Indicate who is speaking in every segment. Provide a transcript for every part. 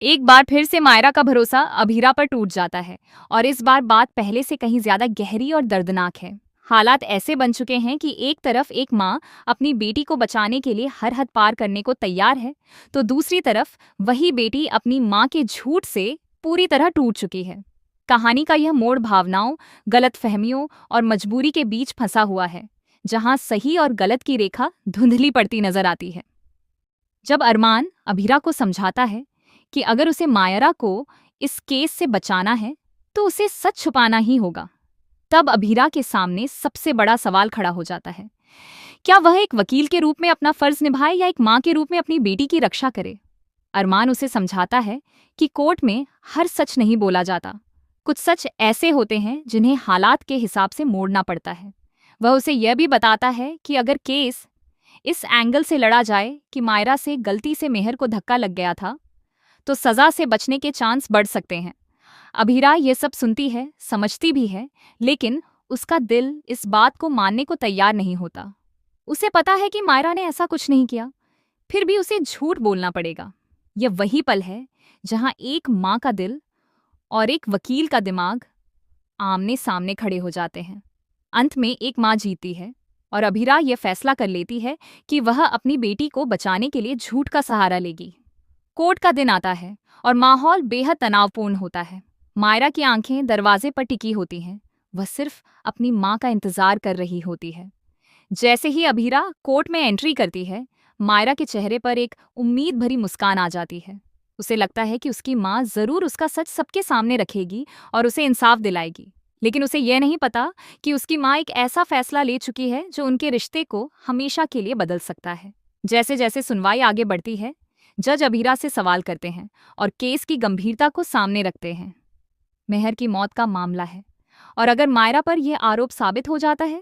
Speaker 1: एक बार फिर से मायरा का भरोसा अभीरा पर टूट जाता है और इस बार बात पहले से कहीं ज्यादा गहरी और दर्दनाक है। हालात ऐसे बन चुके हैं कि एक तरफ एक माँ अपनी बेटी को बचाने के लिए हर हद पार करने को तैयार है, तो दूसरी तरफ वही बेटी अपनी माँ के झूठ से पूरी तरह टूट चुकी है। कहानी का यह मोड़ भावनाओं, गलतफहमियों और मजबूरी के बीच फंसा हुआ है, जहाँ सही और गलत की रेखा धुंधली पड़ती नजर आती है। जब अरमान अभीरा को समझाता है कि अगर उसे मायरा को इस केस से बचाना है तो उसे सच छुपाना ही होगा, तब अभीरा के सामने सबसे बड़ा सवाल खड़ा हो जाता है। क्या वह एक वकील के रूप में अपना फर्ज निभाए या एक माँ के रूप में अपनी बेटी की रक्षा करे? अरमान उसे समझाता है कि कोर्ट में हर सच नहीं बोला जाता। कुछ सच ऐसे होते हैं जिन्हें हालात के हिसाब से मोड़ना पड़ता है। वह उसे यह भी बताता है कि अगर केस इस एंगल से लड़ा जाए कि मायरा से गलती से मेहर को धक्का लग गया था, तो सजा से बचने के चांस बढ़ सकते हैं। अभीरा ये सब सुनती है, समझती भी है, लेकिन उसका दिल इस बात को मानने को तैयार नहीं होता। उसे पता है कि मायरा ने ऐसा कुछ नहीं किया, फिर भी उसे झूठ बोलना पड़ेगा। यह वही पल है जहां एक माँ का दिल और एक वकील का दिमाग आमने सामने खड़े हो जाते हैं। अंत में एक माँ जीतती है और अभीरा यह फैसला कर लेती है कि वह अपनी बेटी को बचाने के लिए झूठ का सहारा लेगी। कोर्ट का दिन आता है और माहौल बेहद तनावपूर्ण होता है। मायरा की आंखें दरवाजे पर टिकी होती हैं। वह सिर्फ अपनी माँ का इंतजार कर रही होती है। जैसे ही अभीरा कोर्ट में एंट्री करती है, मायरा के चेहरे पर एक उम्मीद भरी मुस्कान आ जाती है। उसे लगता है कि उसकी माँ जरूर उसका सच सबके सामने रखेगी और उसे इंसाफ दिलाएगी। लेकिन उसे यह नहीं पता कि उसकी माँ एक ऐसा फैसला ले चुकी है जो उनके रिश्ते को हमेशा के लिए बदल सकता है। जैसे जैसे सुनवाई आगे बढ़ती है, जज अभीरा से सवाल करते हैं और केस की गंभीरता को सामने रखते हैं। मेहर की मौत का मामला है और अगर मायरा पर यह आरोप साबित हो जाता है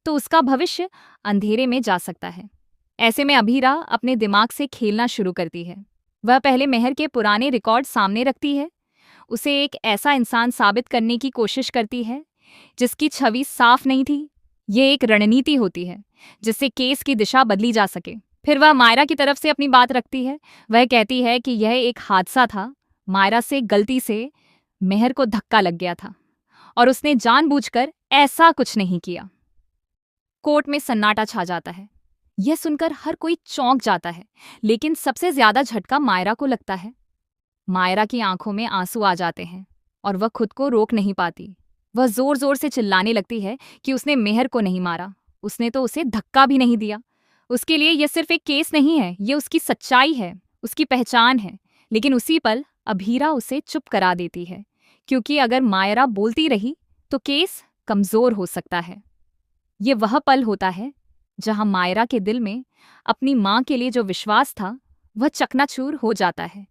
Speaker 1: तो उसका भविष्य अंधेरे में जा सकता है। ऐसे में अभीरा अपने दिमाग से खेलना शुरू करती है। वह पहले मेहर के पुराने रिकॉर्ड सामने रखती है, उसे एक ऐसा इंसान साबित करने की कोशिश करती है जिसकी छवि साफ नहीं थी। ये एक रणनीति होती है जिससे केस की दिशा बदली जा सके। फिर वह मायरा की तरफ से अपनी बात रखती है। वह कहती है कि यह एक हादसा था, मायरा से गलती से मेहर को धक्का लग गया था और उसने जानबूझकर ऐसा कुछ नहीं किया। कोर्ट में सन्नाटा छा जाता है। यह सुनकर हर कोई चौंक जाता है, लेकिन सबसे ज्यादा झटका मायरा को लगता है। मायरा की आंखों में आंसू आ जाते हैं और वह खुद को रोक नहीं पाती। वह जोर जोर से चिल्लाने लगती है कि उसने मेहर को नहीं मारा, उसने तो उसे धक्का भी नहीं दिया। उसके लिए यह सिर्फ एक केस नहीं है, यह उसकी सच्चाई है, उसकी पहचान है। लेकिन उसी पल अभीरा उसे चुप करा देती है, क्योंकि अगर मायरा बोलती रही तो केस कमजोर हो सकता है। ये वह पल होता है जहां मायरा के दिल में अपनी माँ के लिए जो विश्वास था वह चकनाचूर हो जाता है।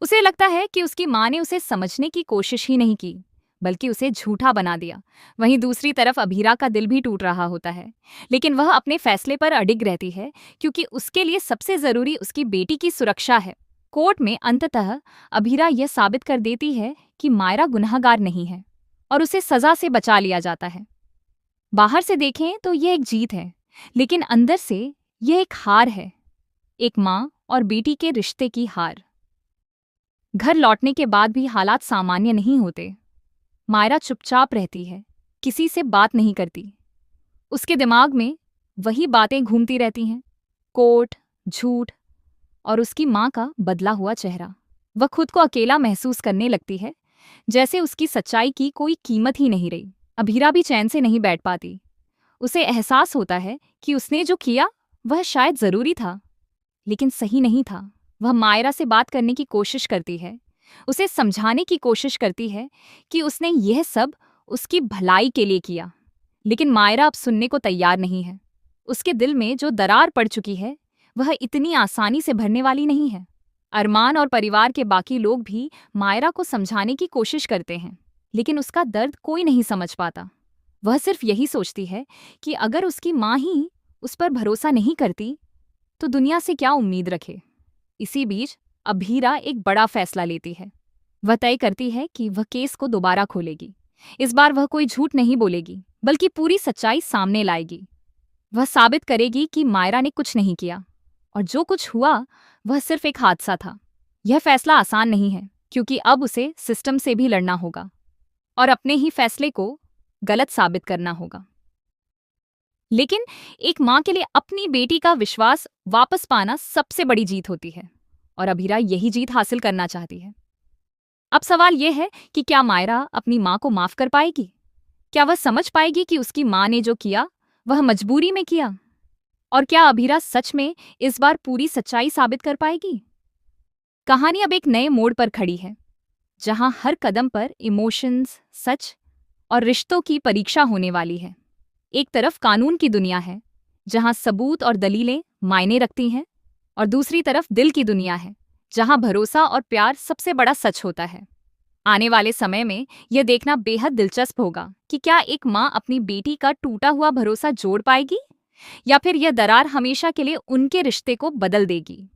Speaker 1: उसे लगता है कि उसकी माँ ने उसे समझने की कोशिश ही नहीं की, बल्कि उसे झूठा बना दिया। वहीं दूसरी तरफ अभीरा का दिल भी टूट रहा होता है, लेकिन वह अपने फैसले पर अडिग रहती है, क्योंकि उसके लिए सबसे जरूरी उसकी बेटी की सुरक्षा है। कोर्ट में अंततः अभीरा यह साबित कर देती है कि मायरा गुनहगार नहीं है और उसे सजा से बचा लिया जाता है। बाहर से देखें तो यह एक जीत है, लेकिन अंदर से यह एक हार है, एक माँ और बेटी के रिश्ते की हार। घर लौटने के बाद भी हालात सामान्य नहीं होते। मायरा चुपचाप रहती है, किसी से बात नहीं करती। उसके दिमाग में वही बातें घूमती रहती हैं, कोर्ट, झूठ और उसकी माँ का बदला हुआ चेहरा। वह खुद को अकेला महसूस करने लगती है, जैसे उसकी सच्चाई की कोई कीमत ही नहीं रही। अभीरा भी चैन से नहीं बैठ पाती। उसे एहसास होता है कि उसने जो किया वह शायद जरूरी था, लेकिन सही नहीं था। वह मायरा से बात करने की कोशिश करती है, उसे समझाने की कोशिश करती है कि उसने यह सब उसकी भलाई के लिए किया, लेकिन मायरा अब सुनने को तैयार नहीं है। उसके दिल में जो दरार पड़ चुकी है वह इतनी आसानी से भरने वाली नहीं है। अरमान और परिवार के बाकी लोग भी मायरा को समझाने की कोशिश करते हैं, लेकिन उसका दर्द कोई नहीं समझ पाता। वह सिर्फ यही सोचती है कि अगर उसकी माँ ही उस पर भरोसा नहीं करती तो दुनिया से क्या उम्मीद रखे। इसी बीच अभीरा एक बड़ा फैसला लेती है। वह तय करती है कि वह केस को दोबारा खोलेगी। इस बार वह कोई झूठ नहीं बोलेगी, बल्कि पूरी सच्चाई सामने लाएगी। वह साबित करेगी कि मायरा ने कुछ नहीं किया और जो कुछ हुआ वह सिर्फ एक हादसा था। यह फैसला आसान नहीं है, क्योंकि अब उसे सिस्टम से भी लड़ना होगा और अपने ही फैसले को गलत साबित करना होगा। लेकिन एक माँ के लिए अपनी बेटी का विश्वास वापस पाना सबसे बड़ी जीत होती है, और अभीरा यही जीत हासिल करना चाहती है। अब सवाल यह है कि क्या मायरा अपनी माँ को माफ कर पाएगी? क्या वह समझ पाएगी कि उसकी माँ ने जो किया वह मजबूरी में किया? और क्या अभीरा सच में इस बार पूरी सच्चाई साबित कर पाएगी? कहानी अब एक नए मोड़ पर खड़ी है, जहां हर कदम पर इमोशंस, सच और रिश्तों की परीक्षा होने वाली है। एक तरफ कानून की दुनिया है, जहां सबूत और दलीलें मायने रखती हैं, और दूसरी तरफ दिल की दुनिया है, जहां भरोसा और प्यार सबसे बड़ा सच होता है। आने वाले समय में यह देखना बेहद दिलचस्प होगा कि क्या एक माँ अपनी बेटी का टूटा हुआ भरोसा जोड़ पाएगी, या फिर यह दरार हमेशा के लिए उनके रिश्ते को बदल देगी।